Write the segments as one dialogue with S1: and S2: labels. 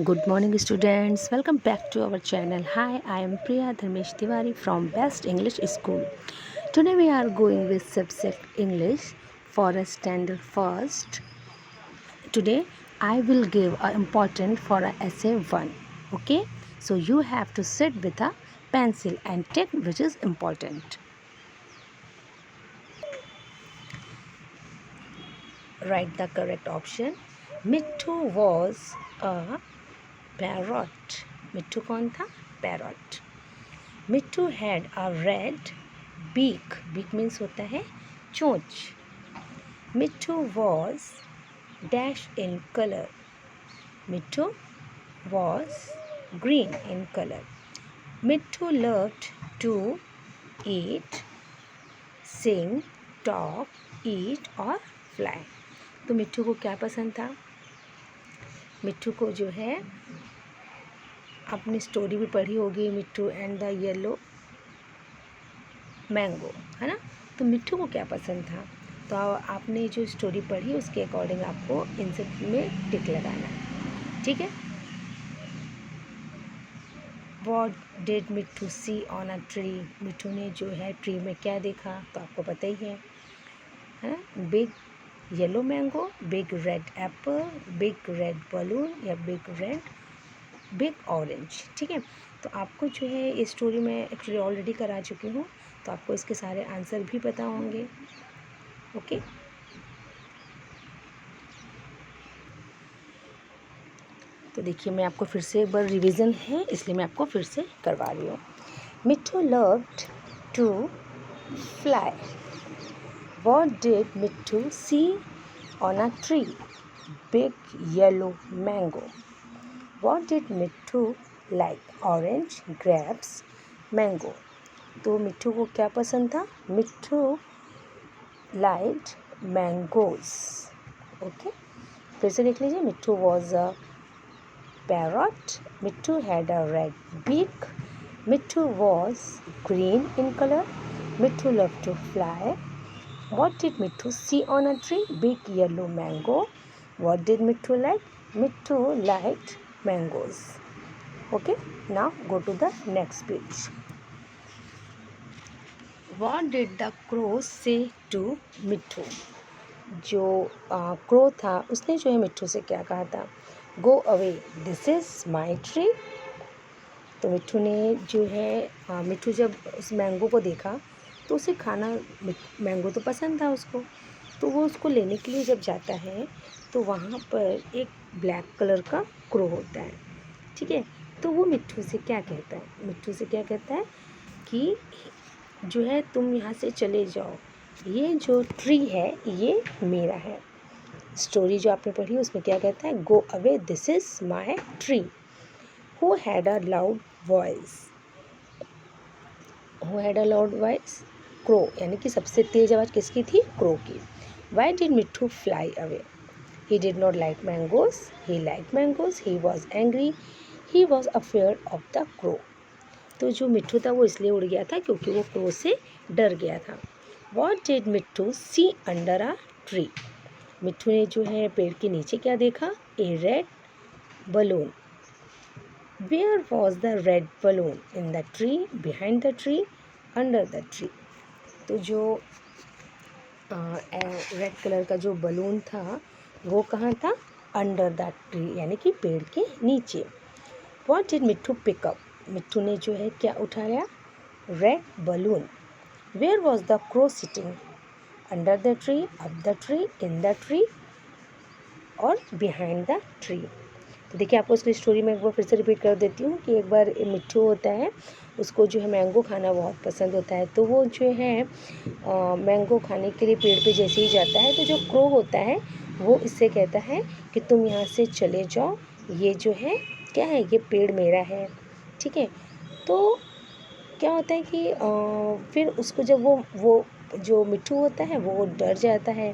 S1: Good morning students, welcome back to our channel. Hi, I am Priya Dharmesh Tiwari from Best English School. Today we are going with subject English for a standard first. Today I will give a important for a essay 1. Okay, so you have to sit with a pencil and take which is important. Write the correct option. Mittu was a parrot. Mittu कौन था? Parrot. Mittu had a red beak. Beak means होता है चोंच. Mittu was dash in colour. Mittu was green in colour. Mittu loved to eat, sing, talk, eat और fly. तो मिट्टू को क्या पसंद था? मिट्टू को जो है, आपने स्टोरी भी पढ़ी होगी मिट्टू एंड द येलो मैंगो, है ना. तो मिट्टू को क्या पसंद था? तो आपने जो स्टोरी पढ़ी उसके अकॉर्डिंग आपको इन सब में टिक लगाना है. ठीक है. What did Mittu see on a tree. Mittu ने जो है ट्री में क्या देखा? तो आपको पता ही है ना. Big yellow mango, big red Apple, big red balloon या बिग ऑरेंज. ठीक है. तो आपको जो है ये स्टोरी में एक्चुअली ऑलरेडी करा चुकी हूँ, तो आपको इसके सारे आंसर भी पता होंगे. ओके. तो देखिए, मैं आपको फिर से एक बार रिवीजन है इसलिए मैं आपको फिर से करवा रही हूँ. Mittu loved to fly. What did Mittu see on a tree? Big yellow mango. What did Mittu like? Orange, grapes, mango. तो मिट्टू को क्या पसंद था? मिट्टू liked mangoes. ओके. फिर से देख लीजिए. मिट्टू was a parrot. Mittu had a red beak. Mittu was green in color. Mittu loved to fly. What did Mittu see on a tree? Big yellow mango. What did Mittu like? Mittu liked mangoes. Okay, now go to the next page. What did the crow say to मिट्टू? जो crow था उसने जो है मिट्टू से क्या कहा था? Go away, this is my tree. तो मिट्टू ने जो है मिट्टू जब उस मैंगो को देखा तो उसे खाना मैंगो तो पसंद था उसको. तो वो उसको लेने के लिए जब जाता है तो वहाँ पर एक ब्लैक कलर का क्रो होता है. ठीक है. तो वो मिट्टू से क्या कहता है? मिट्टू से क्या कहता है कि जो है तुम यहाँ से चले जाओ, ये जो ट्री है ये मेरा है. स्टोरी जो आपने पढ़ी उसमें क्या कहता है? Go away, this is my tree. Who had a loud voice? Who had a loud voice? Crow. यानी कि सबसे तेज आवाज़ किसकी थी? क्रो की. Why did Mittu fly away? He did not like mangoes. He liked mangoes. He was angry. He was afraid of the crow. तो जो मिट्टू था वो इसलिए उड़ गया था क्योंकि वो क्रो से डर गया था. What did Mittu see under a tree? मिट्टू ने जो है पेड़ के नीचे क्या देखा? A red balloon. Where was the red balloon? In the tree, behind the tree, under the tree. तो जो रेड कलर का जो बलून था वो कहाँ था? अंडर द ट्री, यानी कि पेड़ के नीचे. What did Mittu pick up? Mittu ने जो है क्या उठाया? Red balloon. Where was the crow sitting? Under the tree, up the tree, in the tree और बिहाइंड द ट्री. तो देखिए, आपको इसकी स्टोरी में एक बार फिर से रिपीट कर देती हूँ कि एक बार मिट्टू होता है, उसको जो है मैंगो खाना बहुत पसंद होता है. तो वो जो है मैंगो खाने के लिए पेड़ पे जैसे ही जाता है तो जो क्रो होता है वो इससे कहता है कि तुम यहाँ से चले जाओ, ये जो है क्या है? ये पेड़ मेरा है. ठीक है. तो क्या होता है कि फिर उसको जब वो जो मिट्टू होता है वो डर जाता है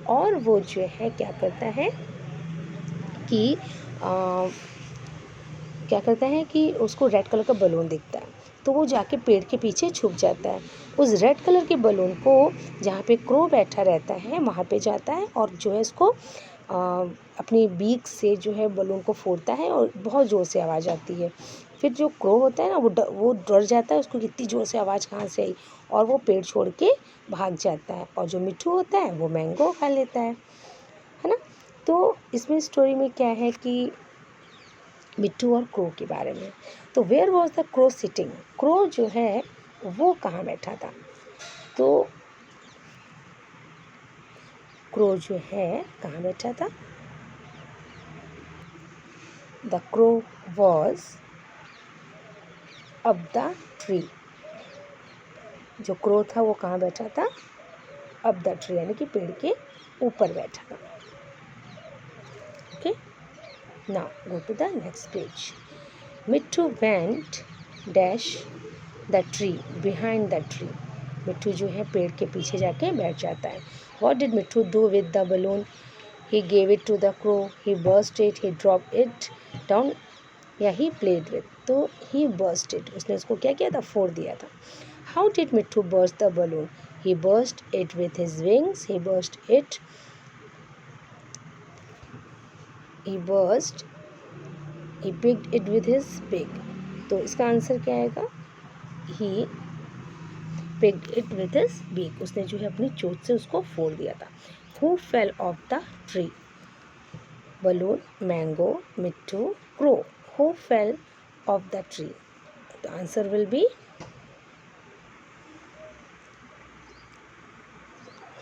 S1: और वो जो है क्या करता है कि क्या करता है कि उसको रेड कलर का बलून दिखता है तो वो जाके पेड़ के पीछे छुप जाता है. उस रेड कलर के बलून को जहाँ पे क्रो बैठा रहता है वहाँ पे जाता है और जो है उसको अपनी बीक से जो है बलून को फोड़ता है और बहुत ज़ोर से आवाज़ आती है। फिर जो क्रो होता है ना वो डर जाता है, उसको कितनी ज़ोर से आवाज़ कहाँ से आई, और वो पेड़ छोड़ के भाग जाता है। और जो मिट्ठू होता है वो मैंगो खा लेता है ना। तो इसमें स्टोरी में क्या है कि मिट्ठू और क्रो के बारे में। तो where was the crow sitting, crow जो है वो कहाँ बैठा था। तो क्रो जो है कहाँ बैठा था। The crow was up the tree, जो क्रो था वो कहाँ बैठा था, अप द ट्री यानी कि पेड़ के ऊपर बैठा था। Okay, now go to the next page. Mitthu went dash the tree, behind the tree, Mitthu जो है पेड़ के पीछे जाके बैठ जाता है। What did Mitthu do with the balloon, he gave it to the crow, he burst it, he drop it down, या ही प्लेड विद। तो ही बर्स्ट इट, उसने उसको क्या किया था, फोड़ दिया था। How did Mitthu burst the balloon, he burst it with his wings, he picked it with his beak। तो इसका आंसर क्या आएगा, ही picked it with his beak, उसने जो है अपनी चोंच से उसको फोड़ दिया था। Who fell off the tree, balloon, mango, Mitthu, crow। Who fell off the tree, the answer will be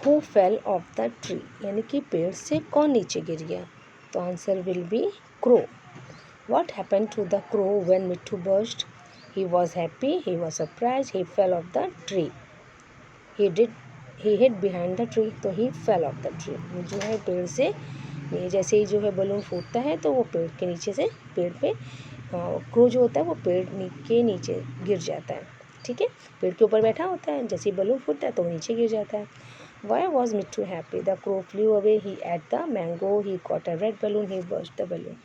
S1: who fell off the tree, यानी कि पेड़ से कौन नीचे गिर गया। तो answer will be crow। What happened to the crow when Mitthu burst, he was happy, he was surprised, he fell off the tree, he hid behind the tree। तो he fell off the tree, जो है पेड़ से ये जैसे ही जो है balloon फूटता है तो वो पेड़ के नीचे से पेड़ पे क्रो जो होता है वो पेड़ के नीचे गिर जाता है। ठीक है, पेड़ के ऊपर बैठा होता है, जैसे ही बलून फूटता है तो वो नीचे गिर जाता है। Why was Mitthu happy, the crow flew away, he ate the mango, he caught a red balloon, he burst the balloon।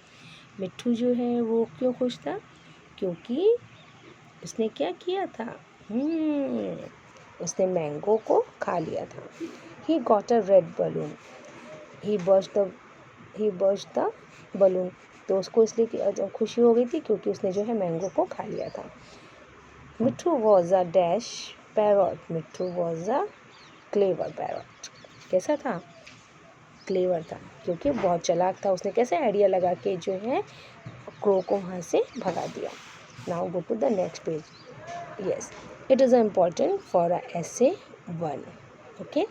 S1: मिट्ठू जो है वो क्यों खुश था, क्योंकि उसने क्या किया था, उसने मैंगो को खा लिया था। He got a red balloon, he burst the balloon. तो उसको इसलिए खुशी हो गई थी क्योंकि उसने जो है मैंगो को खा लिया था। मिट्ठू was a dash पैरॉट, Mitthu was a clever पैरॉट। कैसा था, क्लेवर था, क्योंकि बहुत चालाक था। उसने कैसे आइडिया लगा के जो है क्रो को वहाँ से भगा दिया। Now go to the next page. Yes, it is important for a essay 1। Okay,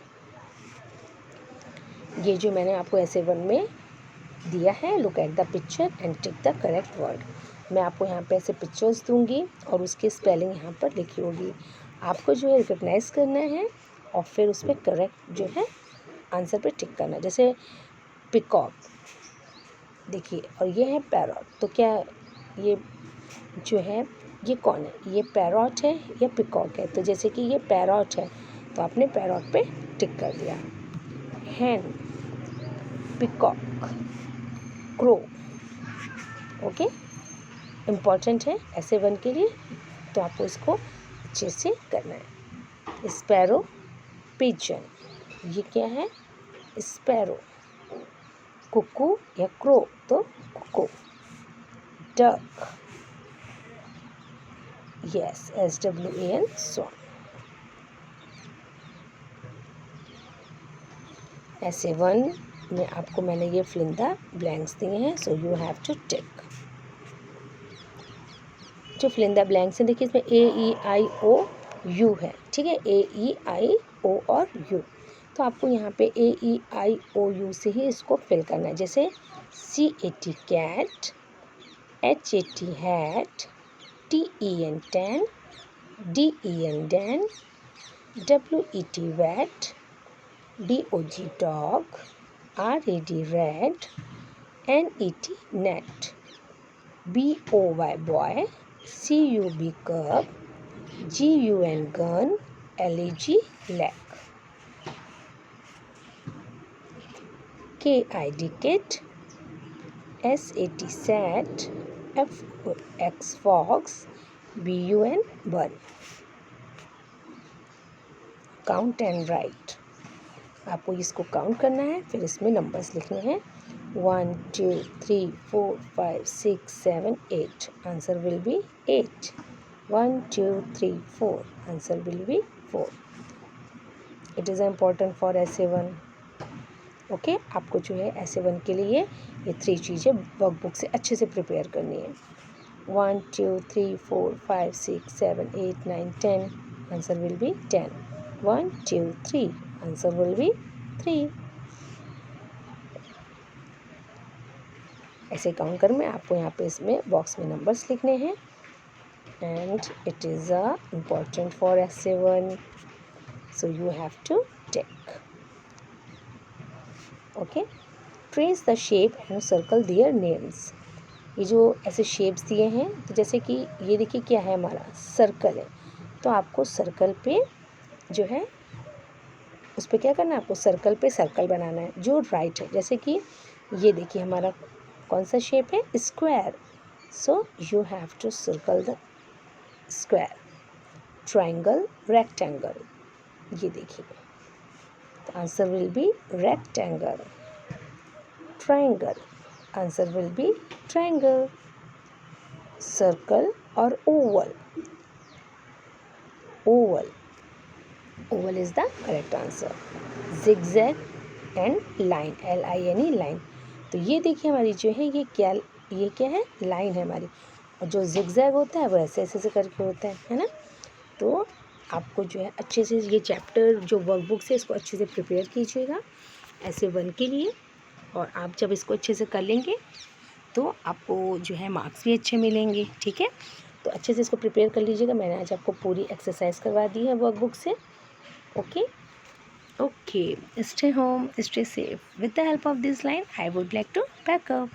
S1: ये जो मैंने आपको essay 1 में दिया है, look at the picture and tick the correct word. मैं आपको यहाँ पे ऐसे पिक्चर्स दूंगी और उसकी स्पेलिंग यहाँ पर लिखी होगी। आपको जो है रिकग्नाइज करना है और फिर उस पर करेक्ट जो है आंसर पे टिक करना है। जैसे पिकॉक देखिए, और ये है पैरॉट। तो क्या ये जो है ये कौन है, ये पैरॉट है या पिकॉक है। तो जैसे कि ये पैरॉट है तो आपने पैरॉट पे टिक कर दिया। हैन, पिकॉक, क्रो। ओके, इम्पॉर्टेंट है ऐसे 1 के लिए, तो आपको इसको अच्छे से करना है। स्पैरो, पिजन, ये क्या है, स्पैरो। कुकू या क्रो, तो cuckoo. Duck, yes, SWAN, swan। ऐसे 1 में आपको मैंने ये फिल इन द ब्लैंक्स दिए हैं, सो यू हैव टू टिक। जो फिल इन द ब्लैंक्स हैं देखिए, इसमें AEIOU है, ठीक है, AEIO और U। तो आपको यहाँ पे AEIOU से ही इसको फिल करना है। जैसे CAT cat, HAT hat, TEN ten, DEN den, WET wet, DOG dog, RAD rad, NET net, BOY boy, CUB cub, GUN gun, LAG lag, KID kid, SAT sat, FX fox, BUN bun. Count and write, आपको इसको count करना है, फिर इसमें numbers लिखने हैं। 1 2 3 4 5 6 7 8. Answer will be 8. 1 2 3 4. Answer will be 4. It is important for essay 1. Okay आपको जो है essay 1 के लिए ये 3 चीज़ें वर्कबुक से अच्छे से प्रिपेयर करनी है. 1 2 3 4 5 6 7 8 9 10. Answer will be 10. 1 2 3. Answer will be 3. ऐसे काउंट कर में आपको यहाँ पे इसमें बॉक्स में नंबर्स लिखने हैं. And it is important for essay 1, so you have to take. Okay, trace the shape and circle their names. ये जो ऐसे शेप्स दिए हैं, तो जैसे कि ये देखिए क्या है, हमारा सर्कल है, तो आपको सर्कल पे जो है उस पर क्या करना है, आपको सर्कल पे सर्कल बनाना है जो राइट है. जैसे कि ये देखिए हमारा कौन सा शेप है, square. So you have to circle the square. Triangle, rectangle, ये देखिए. The answer will be rectangle. Triangle. Answer will be triangle. Circle or oval. Oval. Oval is the correct answer. Zigzag and line. L-I-N-E line. तो ये देखिए हमारी जो है ये क्या है, लाइन है हमारी. और जो जिगजैग होता है वो ऐसे ऐसे करके होता है ना. तो आपको जो है अच्छे से ये चैप्टर जो वर्कबुक से इसको अच्छे से प्रिपेयर कीजिएगा essay 1 के लिए. और आप जब इसको अच्छे से कर लेंगे तो आपको जो है मार्क्स भी अच्छे मिलेंगे. ठीक है, तो अच्छे से इसको प्रिपेयर कर लीजिएगा. मैंने आज आपको पूरी एक्सरसाइज करवा दी है वर्कबुक से. Okay, stay home, stay safe. With the help of this line I would like to pack up.